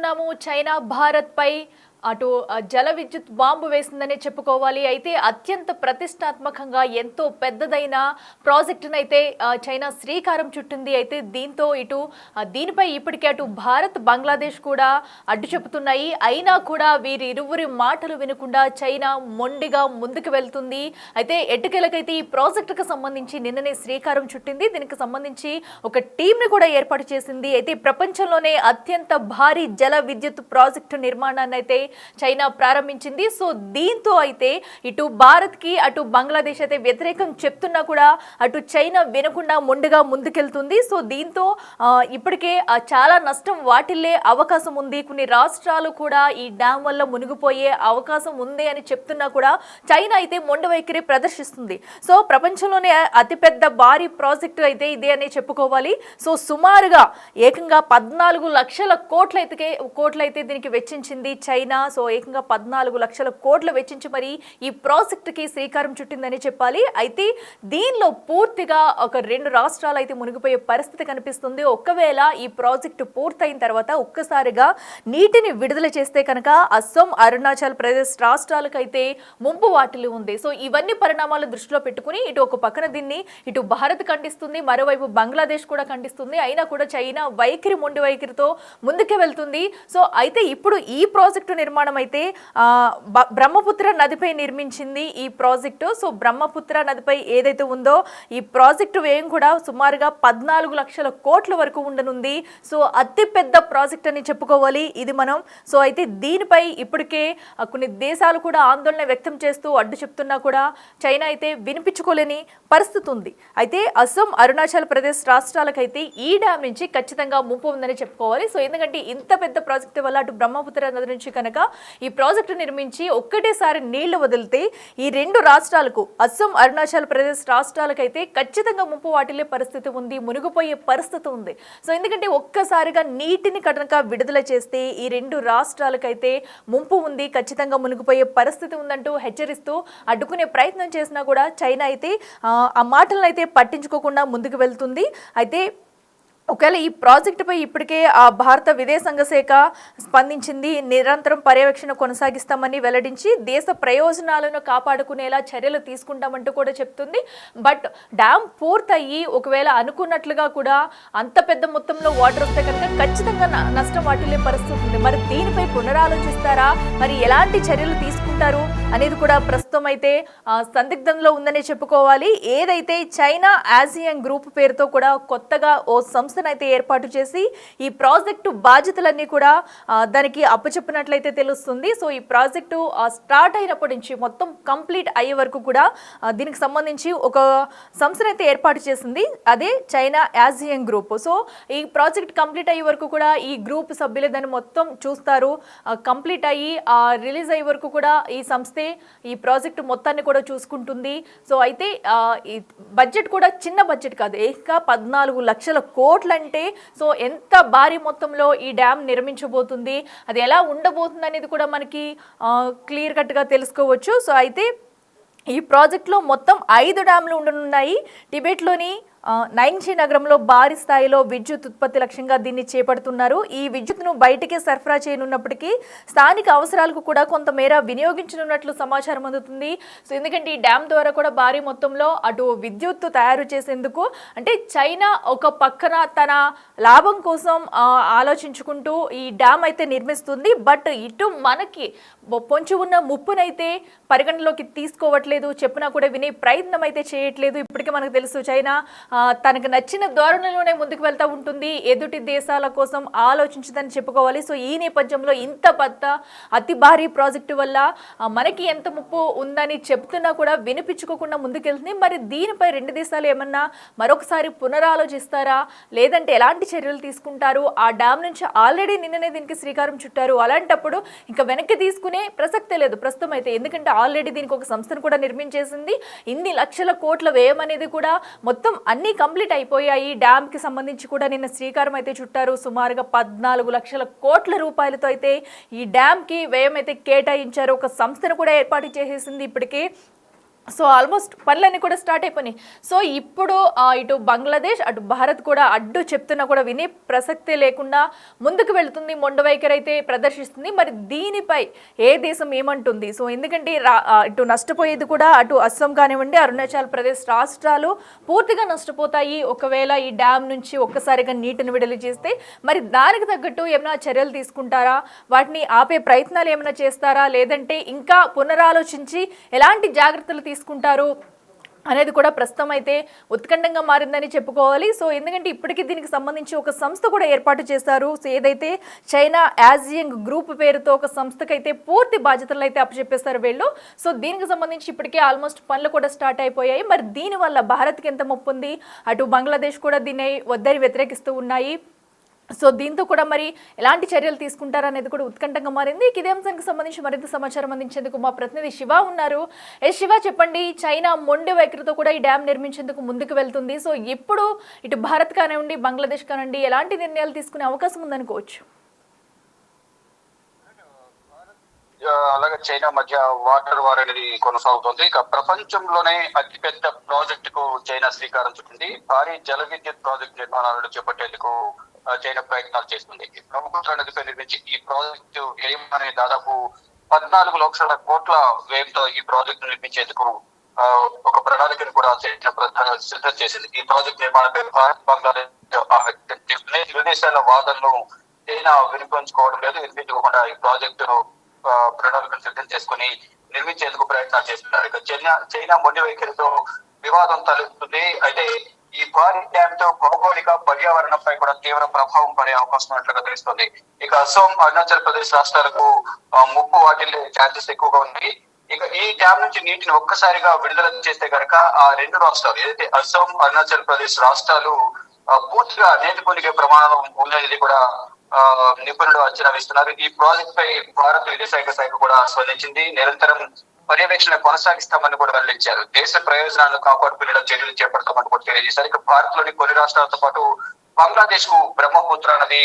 చూస్తున్నాము చైనా భారత్ పై అటు జల విద్యుత్ బాంబు వేసిందనే చెప్పుకోవాలి. అయితే అత్యంత ప్రతిష్టాత్మకంగా ఎంతో పెద్దదైన ప్రాజెక్టునైతే చైనా శ్రీకారం చుట్టింది. అయితే దీంతో ఇటు దీనిపై ఇప్పటికే అటు భారత్ బంగ్లాదేశ్ కూడా అడ్డు చెబుతున్నాయి. అయినా కూడా వీరిరువురి మాటలు వినకుండా చైనా మొండిగా ముందుకు వెళ్తుంది. అయితే ఎట్టుకెలకైతే ఈ ప్రాజెక్టుకు సంబంధించి నిన్ననే శ్రీకారం చుట్టింది. దీనికి సంబంధించి ఒక టీంని కూడా ఏర్పాటు చేసింది. అయితే ప్రపంచంలోనే అత్యంత భారీ జల విద్యుత్ ప్రాజెక్టు నిర్మాణాన్ని అయితే చైనా ప్రారంభించింది. సో దీంతో అయితే ఇటు భారత్ కి అటు బంగ్లాదేశ్ అయితే వ్యతిరేకం చెప్తున్నా కూడా అటు చైనా వినకుండా మొండిగా ముందుకెళ్తుంది. సో దీంతో ఇప్పటికే చాలా నష్టం వాటిల్లే అవకాశం ఉంది. కొన్ని రాష్ట్రాలు కూడా ఈ డ్యామ్ వల్ల మునిగిపోయే అవకాశం ఉంది అని చెప్తున్నా కూడా చైనా అయితే మొండి వైఖరి ప్రదర్శిస్తుంది. సో ప్రపంచంలోనే అతిపెద్ద భారీ ప్రాజెక్టు అయితే ఇదే అని చెప్పుకోవాలి. సో సుమారుగా ఏకంగా 14 లక్షల కోట్లయితే దీనికి వెచ్చించింది చైనా. సో ఏకంగా 14 లక్షల కోట్లు వెచ్చించి మరి ఈ ప్రాజెక్టుకి శ్రీకారం చుట్టిందని చెప్పాలి. అయితే దీనిలో పూర్తిగా ఒక 2 రాష్ట్రాలు అయితే మునిగిపోయే పరిస్థితి కనిపిస్తుంది. ఒకవేళ ఈ ప్రాజెక్టు పూర్తయిన తర్వాత ఒక్కసారిగా నీటిని విడుదల చేస్తే కనుక అస్సాం, అరుణాచల్ ప్రదేశ్ రాష్ట్రాలకైతే ముంపు వాటిల్లి ఉంది. సో ఇవన్నీ పరిణామాలు దృష్టిలో పెట్టుకుని ఇటు ఒక పక్కన దీన్ని ఇటు భారత్ ఖండిస్తుంది, మరోవైపు బంగ్లాదేశ్ కూడా ఖండిస్తుంది. అయినా కూడా చైనా మొండి వైఖరితో ముందుకే వెళ్తుంది. సో అయితే ఇప్పుడు ఈ ప్రాజెక్టు నిర్మాణం అయితే బ్రహ్మపుత్ర నదిపై నిర్మించింది ఈ ప్రాజెక్టు. సో బ్రహ్మపుత్ర నదిపై ఏదైతే ఉందో ఈ ప్రాజెక్టు వ్యయం కూడా సుమారుగా 14 లక్షల కోట్ల వరకు ఉండనుంది. సో అతి పెద్ద ప్రాజెక్ట్ అని చెప్పుకోవాలి ఇది మనం. సో అయితే దీనిపై ఇప్పటికే కొన్ని దేశాలు కూడా ఆందోళన వ్యక్తం చేస్తూ అడ్డు చెప్తున్నా కూడా చైనా అయితే వినిపించుకోలేని పరిస్థితి ఉంది. అయితే అస్సాం, అరుణాచల్ ప్రదేశ్ రాష్ట్రాలకైతే ఈ డ్యామ్ నుంచి ఖచ్చితంగా ముప్పు ఉందని చెప్పుకోవాలి. సో ఎందుకంటే ఇంత పెద్ద ప్రాజెక్టు వల్ల అటు బ్రహ్మపుత్ర నది నుంచి కనుక ఈ ప్రాజెక్టు నిర్మించి ఒక్కటేసారి నీళ్లు వదిలితే ఈ 2 రాష్ట్రాలకు అస్సాం, అరుణాచల్ ప్రదేశ్ రాష్ట్రాలకైతే ఖచ్చితంగా ముప్పు వాటిల్లే పరిస్థితి ఉంది, మునిగిపోయే పరిస్థితి ఉంది. సో ఎందుకంటే ఒక్కసారిగా నీటిని కనుక విడుదల చేస్తే ఈ 2 రాష్ట్రాలకైతే ముంపు ఉంది, ఖచ్చితంగా మునిగిపోయే పరిస్థితి ఉందంటూ హెచ్చరిస్తూ అడ్డుకునే ప్రయత్నం చేసినా కూడా చైనా అయితే ఆ మాటలను అయితే పట్టించుకోకుండా ముందుకు వెళ్తుంది. అయితే ఒకవేళ ఈ ప్రాజెక్టుపై ఇప్పటికే భారత విదేశాంగ శాఖ స్పందించింది. నిరంతరం పర్యవేక్షణ కొనసాగిస్తామని వెల్లడించి దేశ ప్రయోజనాలను కాపాడుకునేలా చర్యలు తీసుకుంటామంటూ కూడా చెప్తుంది. బట్ డ్యామ్ పూర్తయ్యి ఒకవేళ అనుకున్నట్లుగా కూడా అంత పెద్ద మొత్తంలో వాటర్ వస్తే కనుక ఖచ్చితంగా నష్టం వాటిల్లే పరిస్థితి ఉంది. మరి దీనిపై పునరాలోచిస్తారా, మరి ఎలాంటి చర్యలు తీసుకుంటారు అనేది కూడా ప్రస్తుతం అయితే సందిగ్ధంలో ఉందనే చెప్పుకోవాలి. ఏదైతే చైనా ఆసియన్ గ్రూప్ పేరుతో కూడా కొత్తగా ఓ సంస్థ అయితే ఏర్పాటు చేసి ఈ ప్రాజెక్టు బాధ్యతలన్నీ కూడా దానికి అప్పచెప్పినట్లయితే తెలుస్తుంది. సో ఈ ప్రాజెక్టు స్టార్ట్ అయినప్పటి నుంచి మొత్తం కంప్లీట్ అయ్యే వరకు కూడా దీనికి సంబంధించి ఒక సంస్థను అయితే ఏర్పాటు చేసింది, అదే చైనా ఆసియన్ గ్రూప్. సో ఈ ప్రాజెక్ట్ కంప్లీట్ అయ్యే వరకు కూడా ఈ గ్రూప్ సభ్యులు దాన్ని మొత్తం చూస్తారు. కంప్లీట్ అయ్యి రిలీజ్ అయ్యే వరకు కూడా ఈ సంస్థే ఈ ప్రాజెక్టు మొత్తాన్ని కూడా చూసుకుంటుంది. సో అయితే ఈ బడ్జెట్ కూడా చిన్న బడ్జెట్ కాదు, ఏకంగా 14 లక్షల కోట్లు అంటే సో ఎంత భారీ మొత్తంలో ఈ డ్యామ్ నిర్మించబోతుంది, అది ఎలా ఉండబోతుంది అనేది కూడా మనకి క్లియర్ కట్గా తెలుసుకోవచ్చు. సో అయితే ఈ ప్రాజెక్ట్లో మొత్తం 5 డ్యామ్లు ఉండనున్నాయి. టిబెట్లోని నైన్షి నగరంలో భారీ స్థాయిలో విద్యుత్ ఉత్పత్తి లక్ష్యంగా దీన్ని చేపడుతున్నారు. ఈ విద్యుత్ను బయటికి సరఫరా చేయనున్నప్పటికీ స్థానిక అవసరాలకు కూడా కొంతమేర వినియోగించనున్నట్లు సమాచారం అందుతుంది. సో ఎందుకంటే ఈ డ్యామ్ ద్వారా కూడా భారీ మొత్తంలో అటు విద్యుత్ తయారు చేసేందుకు అంటే చైనా ఒక పక్కన తన లాభం కోసం ఆలోచించుకుంటూ ఈ డ్యామ్ అయితే నిర్మిస్తుంది. బట్ ఇటు మనకి పొంచి ఉన్న ముప్పునైతే పరిగణలోకి తీసుకోవట్లేదు, చెప్పినా కూడా వినే ప్రయత్నం అయితే చేయట్లేదు. ఇప్పటికే మనకు తెలుసు చైనా తనకు నచ్చిన ధోరణిలోనే ముందుకు వెళ్తూ ఉంటుంది, ఎదుటి దేశాల కోసం ఆలోచించదని చెప్పుకోవాలి. సో ఈ నేపథ్యంలో ఇంత పెద్ద అతి భారీ ప్రాజెక్టు వల్ల మనకి ఎంత ముప్పు ఉందని చెప్తున్నా కూడా వినిపించుకోకుండా ముందుకెళ్తుంది. మరి దీనిపై 2 దేశాలు ఏమన్నా మరొకసారి పునరాలోచిస్తారా, లేదంటే ఎలాంటి చర్యలు తీసుకుంటారు? ఆ డ్యామ్ నుంచి ఆల్రెడీ నిన్ననే దీనికి శ్రీకారం చుట్టారు. అలాంటప్పుడు ఇంకా వెనక్కి తీసుకునే ప్రసక్తే లేదు ప్రస్తుతం అయితే, ఎందుకంటే ఆల్రెడీ దీనికి ఒక సంస్థను కూడా నిర్మించేసింది. ఇన్ని లక్షల కోట్ల వ్యయం అనేది కూడా మొత్తం అన్ని కంప్లీట్ అయిపోయాయి. డ్యామ్ కి సంబంధించి కూడా నిన్న శ్రీకారం అయితే చుట్టారు. సుమారుగా 14 లక్షల కోట్ల రూపాయలతో అయితే ఈ డ్యామ్ కి వ్యయం అయితే కేటాయించారు. ఒక సంస్థను కూడా ఏర్పాటు చేసేసింది ఇప్పటికే. సో ఆల్మోస్ట్ పనులన్నీ కూడా స్టార్ట్ అయిపోయినాయి. సో ఇప్పుడు ఇటు బంగ్లాదేశ్ అటు భారత్ కూడా అడ్డు చెప్తున్నా కూడా వినే ప్రసక్తే లేకుండా ముందుకు వెళుతుంది, మొండ వైఖరి అయితే ప్రదర్శిస్తుంది. మరి దీనిపై ఏ దేశం ఏమంటుంది? సో ఎందుకంటే ఇటు నష్టపోయేది కూడా అటు అస్సాం కానివ్వండి, అరుణాచల్ ప్రదేశ్ రాష్ట్రాలు పూర్తిగా నష్టపోతాయి ఒకవేళ ఈ డ్యామ్ నుంచి ఒక్కసారిగా నీటిని విడుదల చేస్తే. మరి దానికి తగ్గట్టు ఏమైనా చర్యలు తీసుకుంటారా? వాటిని ఆపే ప్రయత్నాలు ఏమైనా చేస్తారా? లేదంటే ఇంకా పునరాలోచించి ఎలాంటి జాగ్రత్తలు తీసుకుంటారు అనేది కూడా ప్రస్తుతం అయితే ఉత్కంఠంగా మారిందని చెప్పుకోవాలి. సో ఎందుకంటే ఇప్పటికీ దీనికి సంబంధించి ఒక సంస్థ కూడా ఏర్పాటు చేశారు. సో ఏదైతే చైనా యాజియంగ్ గ్రూప్ పేరుతో ఒక సంస్థకైతే పూర్తి బాధ్యతలు అయితే అప్పచెప్పేస్తారు వీళ్ళు. సో దీనికి సంబంధించి ఇప్పటికే ఆల్మోస్ట్ పనులు కూడా స్టార్ట్ అయిపోయాయి. మరి దీనివల్ల భారత్కి ఎంత ముప్పు ఉంది, అటు బంగ్లాదేశ్ కూడా దీన్ని వద్దని వ్యతిరేకిస్తూ ఉన్నాయి. సో దీంతో కూడా మరి ఎలాంటి చర్యలు తీసుకుంటారనేది కూడా ఉత్కంఠంగా మారింది. ఇదే అంశానికి సంబంధించి మరింత సమాచారం అందించేందుకు మా ప్రతినిధి శివ ఉన్నారు. శివ, చెప్పండి, చైనా మొండి వైఖరితో కూడా ఈ డ్యామ్ నిర్మించేందుకు ముందుకు వెళ్తుంది. సో ఇప్పుడు ఇటు భారత్ కానివ్వండి, బంగ్లాదేశ్ కానివ్వండి ఎలాంటి నిర్ణయాలు తీసుకునే అవకాశం ఉందనుకోవచ్చు? అలాగే చైనా మధ్య వాటర్ వార్ అనేది కొనసాగుతుంది. ఇక ప్రపంచంలోనే అతిపెద్ద ప్రాజెక్టుకు చైనా శ్రీకారం చుట్టింది. భారీ జల విద్యుత్ ప్రాజెక్టు నిర్మాణాలను చేపట్టేందుకు చైనా ప్రయత్నాలు చేస్తుంది. బ్రహ్మపుత్ర నదిపై నిర్మించి ఈ ప్రాజెక్టు వ్యయం అనేది దాదాపు 14 లక్షల కోట్ల వ్యయంతో ఈ ప్రాజెక్టు నిర్మించేందుకు ఒక ప్రణాళికను కూడా చైనా సిద్ధం చేసింది. ఈ ప్రాజెక్టు నిర్మాణంపై భారత్, బంగ్లాదేశ్ విదేశాల వాదనలు చైనా వినిపించుకోవడం లేదు. వినిపించుకోకుండా ఈ ప్రాజెక్టును ప్రణాళికను సిద్ధం చేసుకుని నిర్మించేందుకు ప్రయత్నాలు చేస్తున్నారు. ఇక చైనా మొండి వైఖరితో వివాదం తలెత్తుంది. అయితే ఈ భారీ డ్యామ్ తో భౌగోళిక పర్యావరణంపై కూడా తీవ్ర ప్రభావం పడే అవకాశం ఉన్నట్లుగా తెలుస్తుంది. ఇక అస్సాం, అరుణాచల్ ప్రదేశ్ రాష్ట్రాలకు ముప్పు వాటిల్లే ఛాన్సెస్ ఎక్కువగా ఉన్నాయి. ఇక ఈ డ్యామ్ నుంచి నీటిని ఒక్కసారిగా విడుదల చేస్తే కనుక ఆ రెండు రాష్ట్రాలు ఏదైతే అస్సాం, అరుణాచల్ ప్రదేశ్ రాష్ట్రాలు పూర్తిగా నీటి మునిగే ప్రమాదం ఉందనేది కూడా నిపుణులు అంచనా వేస్తున్నారు. ఈ ప్రాజెక్ట్ పై భారత విదేశాంగ శాఖ కూడా స్పందించింది. నిరంతరం పర్యవేక్షణ కొనసాగిస్తామని కూడా వెల్లడించారు. దేశ ప్రయోజనాలను కాపాడుకునేలా చర్యలు చేపడతామని కూడా తెలియజేశారు. ఇక భారత్ లోని కొన్ని రాష్ట్రాలతో పాటు బంగ్లాదేశ్ కు బ్రహ్మపుత్ర నది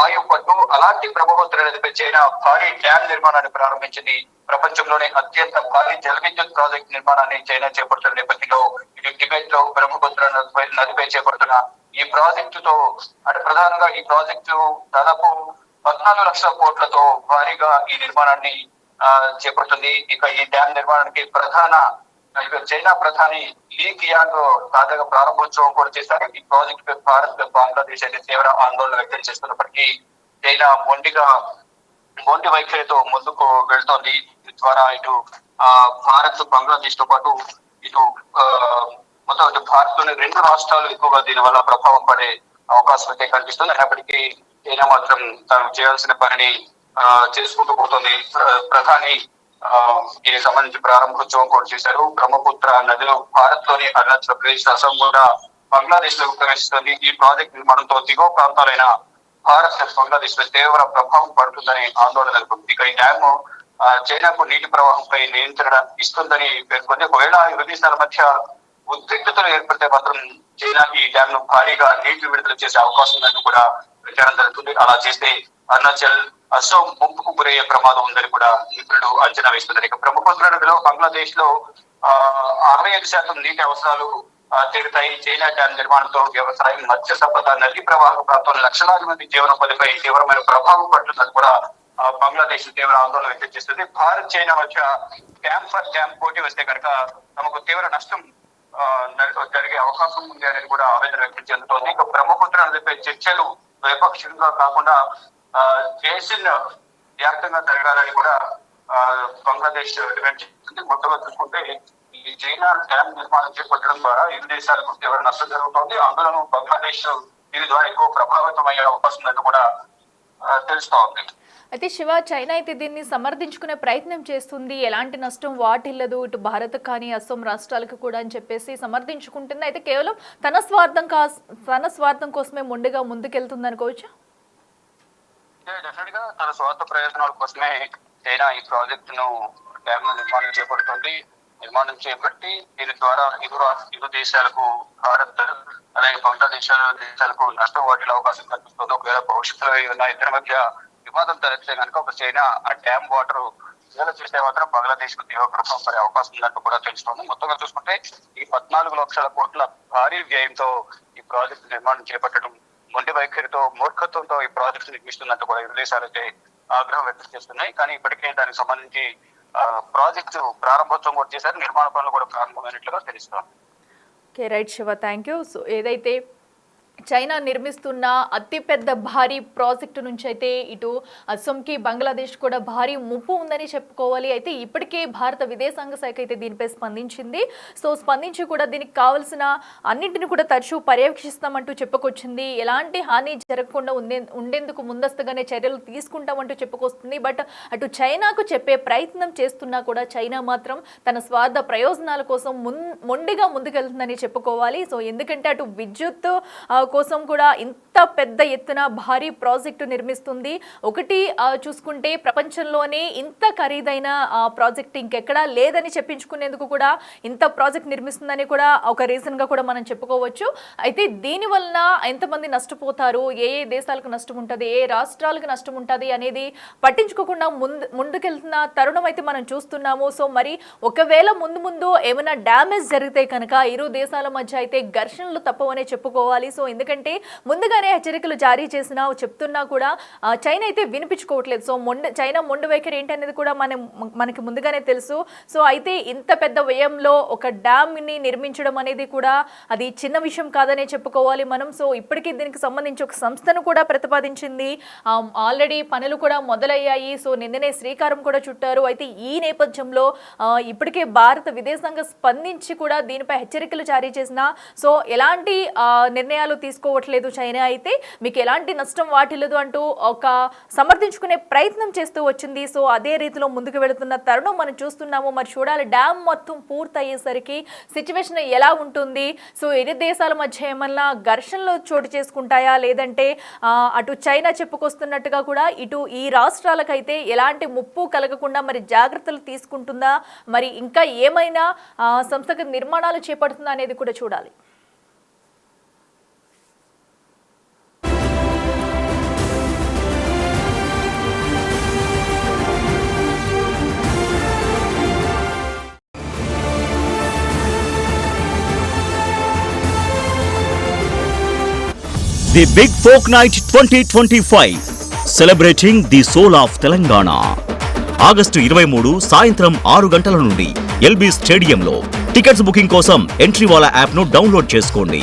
ఆయువు పట్టు. అలాంటి బ్రహ్మపుత్ర నదిపై చైనా భారీ డ్యామ్ నిర్మాణాన్ని ప్రారంభించింది. ప్రపంచంలోనే అత్యంత భారీ జల విద్యుత్ ప్రాజెక్టు నిర్మాణాన్ని చైనా చేపడుతున్న నేపథ్యంలో ఇది టిబెట్ లో బ్రహ్మపుత్ర నదిపై చేపడుతున్న ఈ ప్రాజెక్టుతో అంటే ప్రధానంగా ఈ ప్రాజెక్టు దాదాపు 14 లక్షల కోట్లతో భారీగా ఈ నిర్మాణాన్ని చేపడుతుంది. ఇక ఈ డ్యామ్ నిర్మాణానికి చైనా ప్రధాని లీ కియాంగ్ తాజాగా ప్రారంభోత్సవం కూడా చేశారు. ఈ ప్రాజెక్ట్ పై భారత్, బంగ్లాదేశ్ అయితే తీవ్ర ఆందోళన వ్యక్తం చేస్తున్నప్పటికీ చైనా మొండి వైఖరితో ముందుకు వెళ్తోంది. ద్వారా ఇటు భారత్, బంగ్లాదేశ్ తో పాటు ఇటు మొత్తం భారత్ లోని రెండు రాష్ట్రాలు ఎక్కువగా దీని వల్ల ప్రభావం పడే అవకాశం అయితే కనిపిస్తుంది. అయినప్పటికీ చైనా మాత్రం తాను చేయాల్సిన పనిని చేసుకుంటూ పోతుంది. ప్రధాని దీనికి సంబంధించి ప్రారంభోత్సవం కూడా చేశారు. బ్రహ్మపుత్ర నదిలో భారత్ లోని అరుణాచల్ ప్రదేశ్, అస్సాం కూడా బంగ్లాదేశ్ లోకి ప్రవేశిస్తుంది. ఈ ప్రాజెక్ట్ నిర్మాణంతో దిగువ ప్రాంతాలైన భారత్, బంగ్లాదేశ్ లో తీవ్ర ప్రభావం పడుతుందని ఆందోళన నెలకొంది. ఇక ఈ డ్యామ్ చైనాకు నీటి ప్రవాహంపై నియంత్రణ ఇస్తుందని పేర్కొంది. ఒకవేళ ఇరు దేశాల మధ్య ఉద్రిక్తతలు ఏర్పడితే మాత్రం చైనా ఈ డ్యామ్ ను భారీగా నీటి విడుదల చేసే అవకాశం ఉందని కూడా ప్రచారం జరుగుతుంది. అలా చేస్తే అరుణాచల్, అస్సాం ముంపుకు గురయ్యే ప్రమాదం ఉందని కూడా నిపుణులు అంచనా వేస్తున్నారు. ఇక బ్రహ్మపుత్ర నదిలో బంగ్లాదేశ్ లో 65% నీటి అవసరాలు తీరుతాయి. చైనా డ్యామ్ నిర్మాణంతో వ్యవసాయం, మత్స్య సంపద, నదీ ప్రవాహ ప్రాంతంలో లక్షలాది మంది జీవనోపాధిపై తీవ్రమైన ప్రభావం పడుతుందని కూడా బంగ్లాదేశ్ తీవ్ర ఆందోళన వ్యక్తం చేస్తుంది. భారత్, చైనా మధ్య డ్యామ్ ఫర్ డ్యామ్ పోటీ వస్తే కనుక తమకు తీవ్ర నష్టం జరిగే అవకాశం ఉంది అనేది కూడా ఆవేదన వ్యక్తం చెందుతోంది. ఇక బ్రహ్మపుత్ర నదిపై చర్చలు ద్వైపాక్షికంగా కాకుండా దేశం వ్యాప్తంగా జరగాలని కూడా బంగ్లాదేశ్ డిమాండ్ చేస్తుంది. మొత్తంగా చూసుకుంటే ఈ చైనా డ్యామ్ నిర్మాణం చేపట్టడం ద్వారా ఇరు దేశాలకు తీవ్ర నష్టం జరుగుతోంది. అందులోనూ బంగ్లాదేశ్ దీని ద్వారా ఎక్కువ ప్రభావితం అయ్యే అవకాశం ఉందని కూడా తెలుస్తా ఉంది. అయితే శివ, చైనా అయితే దీన్ని సమర్థించుకునే ప్రయత్నం చేస్తుంది, ఎలాంటి నష్టం వాటిల్లదు ఇటు భారత్ కానీ అస్సాం రాష్ట్రాలకు కూడా అని చెప్పేసి సమర్థించుకుంటుంది. అయితే కేవలం తన స్వార్థం కోసమే మొండిగా ముందుకెళ్తుంది అనుకోవచ్చా? డెఫినెట్ గా తన స్వార్థ ప్రయోజనాల కోసమే చైనా ఈ ప్రాజెక్టును డ్యామ్ నిర్మాణం చేపడుతుంది. నిర్మాణం చేపట్టి దీని ద్వారా ఇరు దేశాలకు, భారత్ అలాగే దేశాలకు నష్టం వాటిల్లే అవకాశం కనిపిస్తుంది. ఒకవేళ భవిష్యత్తులో ఉన్న ఇద్దరి మధ్య వివాదం తలెత్తే కనుక ఒక చైనా ఆ డ్యామ్ వాటర్ విడుదల చేస్తే మాత్రం బంగ్లాదేశ్ కు తీవ్ర ప్రభావం పడే అవకాశం ఉందంటూ కూడా తెలుస్తోంది. మొత్తంగా చూసుకుంటే ఈ 14 లక్షల కోట్ల భారీ వ్యయంతో ఈ ప్రాజెక్టు నిర్మాణం చేపట్టడం మొండి వైఖరితో మూర్ఖత్వంతో ఈ ప్రాజెక్టు నిర్మిస్తుందంటూ కూడా ఇరు దేశాలైతే ఆగ్రహం వ్యక్తం చేస్తున్నాయి. కానీ ఇప్పటికే దానికి సంబంధించి ప్రాజెక్టు ప్రారంభోత్సవం కూడా చేశారు, నిర్మాణ పనులు కూడా ప్రారంభమైనట్లుగా తెలుస్తోంది. Okay, right Shiva, thank you. So ఏదైతే చైనా నిర్మిస్తున్న అతిపెద్ద భారీ ప్రాజెక్టు నుంచి అయితే ఇటు అస్సాంకి బంగ్లాదేశ్ కూడా భారీ ముప్పు ఉందని చెప్పుకోవాలి. అయితే ఇప్పటికే భారత విదేశాంగ శాఖ అయితే దీనిపై స్పందించింది. సో స్పందించి కూడా దీనికి కావాల్సిన అన్నింటిని కూడా తరచూ పర్యవేక్షిస్తామంటూ చెప్పుకొచ్చింది. ఎలాంటి హాని జరగకుండా ఉండేందుకు ముందస్తుగానే చర్యలు తీసుకుంటామంటూ చెప్పుకొస్తుంది. బట్ అటు చైనాకు చెప్పే ప్రయత్నం చేస్తున్నా కూడా చైనా మాత్రం తన స్వార్థ ప్రయోజనాల కోసం మొండిగా ముందుకెళ్తుందని చెప్పుకోవాలి. సో ఎందుకంటే అటు విద్యుత్ కోసం కూడా ఇంత పెద్ద ఎత్తున భారీ ప్రాజెక్టు నిర్మిస్తుంది. ఒకటి చూసుకుంటే ప్రపంచంలోనే ఇంత ఖరీదైన ప్రాజెక్ట్ ఇంకెక్కడా లేదని చెప్పించుకునేందుకు కూడా ఇంత ప్రాజెక్ట్ నిర్మిస్తుందని కూడా ఒక రీజన్ గా కూడా మనం చెప్పుకోవచ్చు. అయితే దీని వలన ఎంతమంది నష్టపోతారు, ఏ ఏ దేశాలకు నష్టం ఉంటుంది, ఏ రాష్ట్రాలకు నష్టం ఉంటుంది అనేది పట్టించుకోకుండా ముందుకెళ్తున్న తరుణం అయితే మనం చూస్తున్నాము. సో మరి ఒకవేళ ముందు ఏమైనా డ్యామేజ్ జరిగితే కనుక ఇరు దేశాల మధ్య అయితే ఘర్షణలు తప్పవనే చెప్పుకోవాలి. సో ఎందుకంటే ముందుగానే హెచ్చరికలు జారీ చేసినా చెప్తున్నా కూడా చైనా అయితే వినిపించుకోవట్లేదు. సో చైనా మొండి వైఖరి ఏంటి అనేది కూడా మనకి ముందుగానే తెలుసు. సో అయితే ఇంత పెద్ద వ్యయంలో ఒక డ్యామ్ ని నిర్మించడం అనేది కూడా అది చిన్న విషయం కాదనే చెప్పుకోవాలి మనం. సో ఇప్పటికీ దీనికి సంబంధించి ఒక సంస్థను కూడా ప్రతిపాదించింది, ఆల్రెడీ పనులు కూడా మొదలయ్యాయి. సో నిన్ననే శ్రీకారం కూడా చుట్టారు. అయితే ఈ నేపథ్యంలో ఇప్పటికే భారత విదేశాంగ స్పందించి కూడా దీనిపై హెచ్చరికలు జారీ చేసినా సో ఎలాంటి నిర్ణయాలు తీసుకోవట్లేదు చైనా. అయితే మీకు ఎలాంటి నష్టం వాటిల్లదు అంటూ ఒక సమర్థించుకునే ప్రయత్నం చేస్తూ వచ్చింది. సో అదే రీతిలో ముందుకు వెళుతున్న తరుణం మనం చూస్తున్నాము. మరి చూడాలి డ్యామ్ మొత్తం పూర్తయ్యేసరికి సిచ్యువేషన్ ఎలా ఉంటుంది. సో ఇరు దేశాల మధ్య ఏమన్నా ఘర్షణలు చోటు చేసుకుంటాయా, లేదంటే అటు చైనా చెప్పుకొస్తున్నట్టుగా కూడా ఇటు ఈ రాష్ట్రాలకైతే ఎలాంటి ముప్పు కలగకుండా మరి జాగ్రత్తలు తీసుకుంటుందా, మరి ఇంకా ఏమైనా సంస్థకు నిర్మాణాలు చేపడుతుందా అనేది కూడా చూడాలి. The Big Folk Night 2025 celebrating the soul of Telangana. August 23 సాయంత్రం 6 గంటల నుండి ఎల్బీ స్టేడియంలో. టికెట్స్ బుకింగ్ కోసం ఎంట్రీ వాలా యాప్ను డౌన్లోడ్ చేసుకోండి.